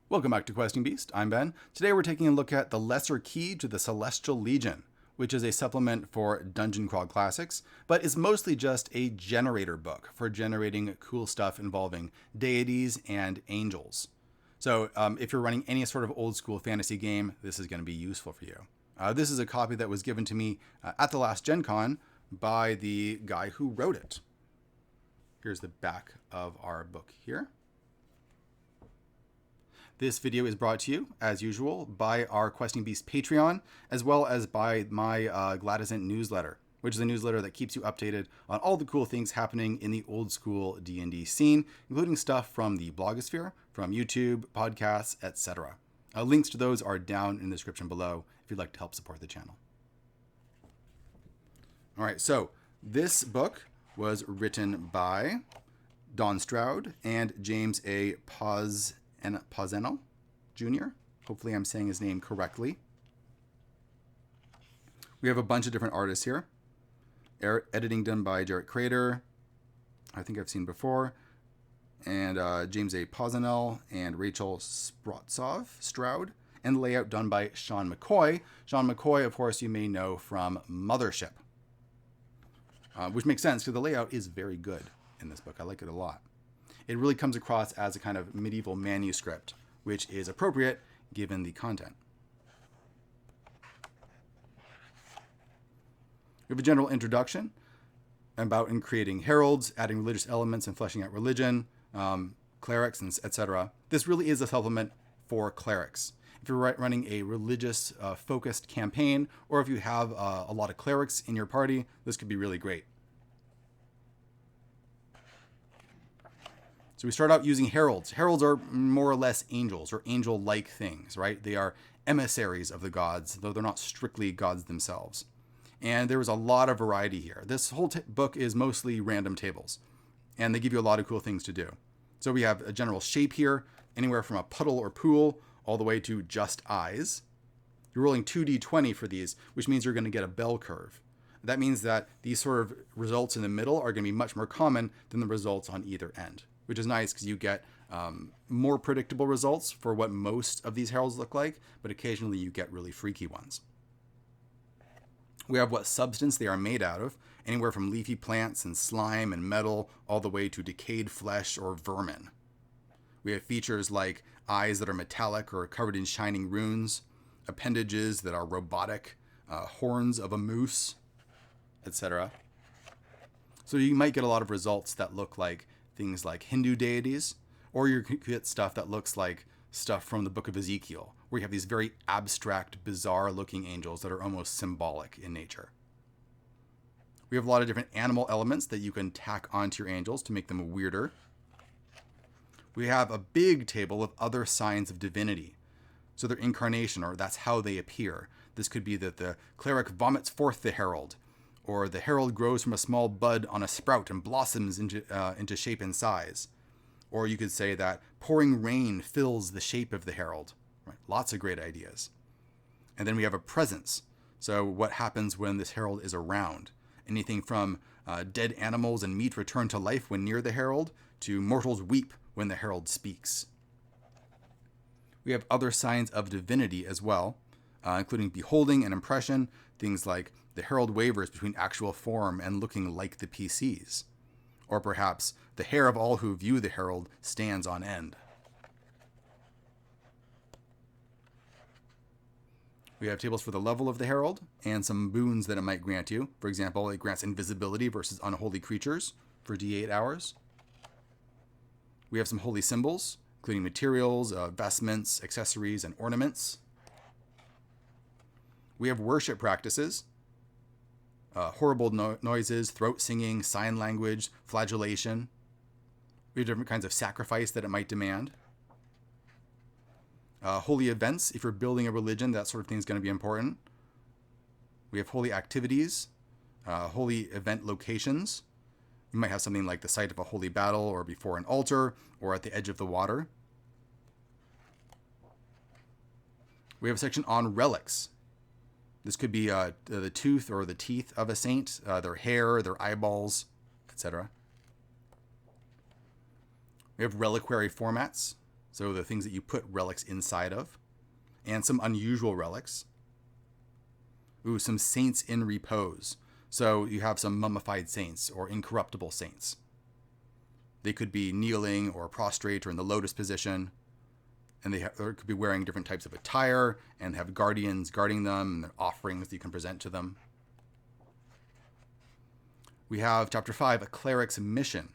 Welcome back to Questing Beast. I'm Ben. Today we're taking a look at The Lesser Key to the Celestial Legion, which is a supplement for Dungeon Crawl Classics, but is mostly just a generator book for generating cool stuff involving deities and angels. So if you're running any sort of old school fantasy game, this is going to be useful for you. This is a copy that was given to me at the last Gen Con by the guy who wrote it. Here's the back of our book here. This video is brought to you, as usual, by our Questing Beast Patreon, as well as by my Gladysent newsletter, which is a newsletter that keeps you updated on all the cool things happening in the old school D&D scene, including stuff from the blogosphere, from YouTube, podcasts, etc. Links to those are down in the description below if you'd like to help support the channel. All right, so this book was written by Don Stroud and James A. Pozzeno Jr. Hopefully I'm saying his name correctly. We have a bunch of different artists here. Editing done by Jarrett Crater, I think I've seen before, and James A. Pozzeno and Rachel Stroud, and layout done by Sean McCoy. Sean McCoy, of course, you may know from Mothership, which makes sense because the layout is very good in this book. I like it a lot. It really comes across as a kind of medieval manuscript, which is appropriate given the content. We have a general introduction about in creating heralds, adding religious elements and fleshing out religion, clerics, and etc. This really is a supplement for clerics. If you're running a religious focused campaign, or if you have a lot of clerics in your party, this could be really great. So we start out using heralds. Heralds are more or less angels or angel-like things, right? They are emissaries of the gods, though they're not strictly gods themselves. And there was a lot of variety here. This whole book is mostly random tables, and they give you a lot of cool things to do. So we have a general shape here, anywhere from a puddle or pool all the way to just eyes. You're rolling 2d20 for these, which means you're going to get a bell curve. That means that these sort of results in the middle are going to be much more common than the results on either end, which is nice because you get more predictable results for what most of these heralds look like, but occasionally you get really freaky ones. We have what substance they are made out of, anywhere from leafy plants and slime and metal, all the way to decayed flesh or vermin. We have features like eyes that are metallic or covered in shining runes, appendages that are robotic, horns of a moose, etc. So you might get a lot of results that look like things like Hindu deities, or you could get stuff that looks like stuff from the book of Ezekiel, where you have these very abstract, bizarre-looking angels that are almost symbolic in nature. We have a lot of different animal elements that you can tack onto your angels to make them weirder. We have a big table of other signs of divinity, so their incarnation, or that's how they appear. This could be that the cleric vomits forth the herald, or the herald grows from a small bud on a sprout and blossoms into shape and size. Or you could say that pouring rain fills the shape of the herald. Right? Lots of great ideas. And then we have a presence. So what happens when this herald is around? Anything from dead animals and meat return to life when near the herald, to mortals weep when the herald speaks. We have other signs of divinity as well, including beholding and impression, things like the herald wavers between actual form and looking like the PCs. Or perhaps the hair of all who view the herald stands on end. We have tables for the level of the herald and some boons that it might grant you. For example, it grants invisibility versus unholy creatures for D8 hours. We have some holy symbols, including materials, vestments, accessories, and ornaments. We have worship practices. Horrible noises, throat singing, sign language, flagellation. We have different kinds of sacrifice that it might demand. Holy events, if you're building a religion, that sort of thing is going to be important. We have holy activities, holy event locations. You might have something like the site of a holy battle, or before an altar, or at the edge of the water. We have a section on relics. This could be the tooth or the teeth of a saint, their hair, their eyeballs, etc. We have reliquary formats. so the things that you put relics inside of, and some unusual relics. Ooh, some saints in repose. So you have some mummified saints or incorruptible saints. They could be kneeling or prostrate or in the lotus position, and they could be wearing different types of attire and have guardians guarding them and their offerings that you can present to them. We have Chapter 5, a cleric's mission.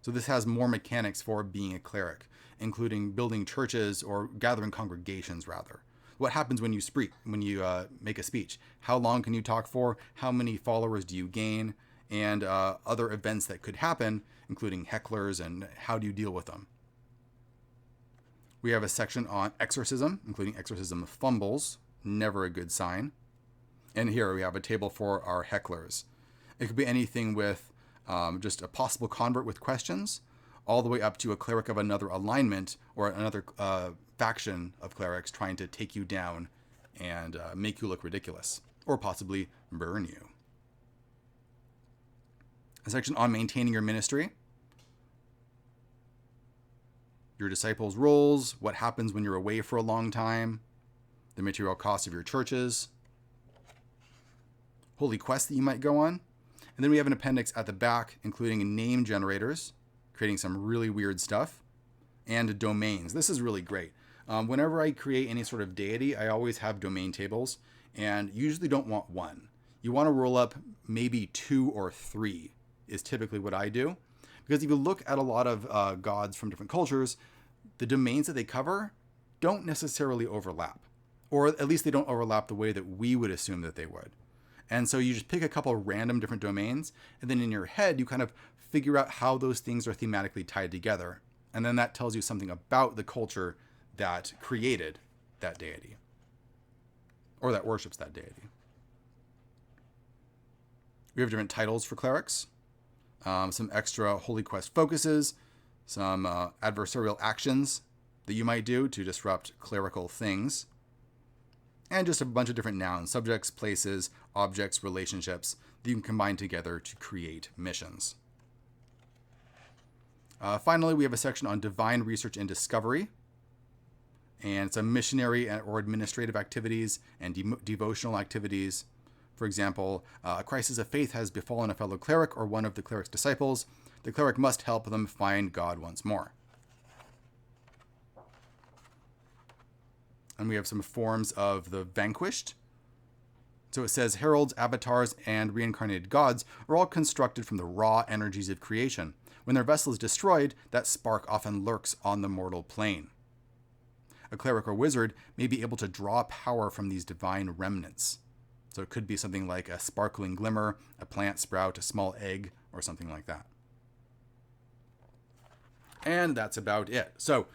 So this has more mechanics for being a cleric, including building churches or gathering congregations, rather. What happens when you make a speech? How long can you talk for? How many followers do you gain? And other events that could happen, including hecklers, and how do you deal with them? We have a section on exorcism, including exorcism fumbles, never a good sign. And here we have a table for our hecklers. It could be anything with just a possible convert with questions, all the way up to a cleric of another alignment or another faction of clerics trying to take you down and make you look ridiculous, or possibly burn you. A section on maintaining your ministry. Your disciples' roles, what happens when you're away for a long time, the material costs of your churches, holy quests that you might go on. And then we have an appendix at the back, including name generators, creating some really weird stuff, and domains. This is really great. Whenever I create any sort of deity, I always have domain tables, and usually don't want one. You want to roll up maybe 2 or 3 is typically what I do. Because if you look at a lot of gods from different cultures, the domains that they cover don't necessarily overlap. Or at least they don't overlap the way that we would assume that they would. And so you just pick a couple of random different domains, and then in your head, you kind of figure out how those things are thematically tied together. And then that tells you something about the culture that created that deity, or that worships that deity. We have different titles for clerics, some extra holy quest focuses, some adversarial actions that you might do to disrupt clerical things, and just a bunch of different nouns, subjects, places, objects, relationships that you can combine together to create missions. Finally, we have a section on divine research and discovery, and some missionary or administrative activities and devotional activities. For example, a crisis of faith has befallen a fellow cleric or one of the cleric's disciples. The cleric must help them find God once more. And we have some forms of the vanquished. So it says, heralds, avatars, and reincarnated gods are all constructed from the raw energies of creation. When their vessel is destroyed, that spark often lurks on the mortal plane. A cleric or wizard may be able to draw power from these divine remnants. So it could be something like a sparkling glimmer, a plant sprout, a small egg, or something like that. And that's about it. So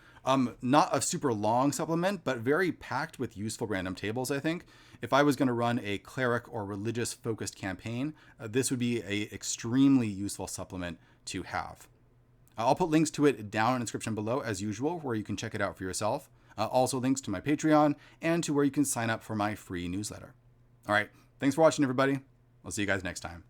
not a super long supplement, but very packed with useful random tables, I think. If I was going to run a cleric or religious focused campaign, this would be an extremely useful supplement to have. I'll put links to it down in the description below as usual, where you can check it out for yourself. Also links to my Patreon and to where you can sign up for my free newsletter. All right. Thanks for watching, everybody. I'll see you guys next time.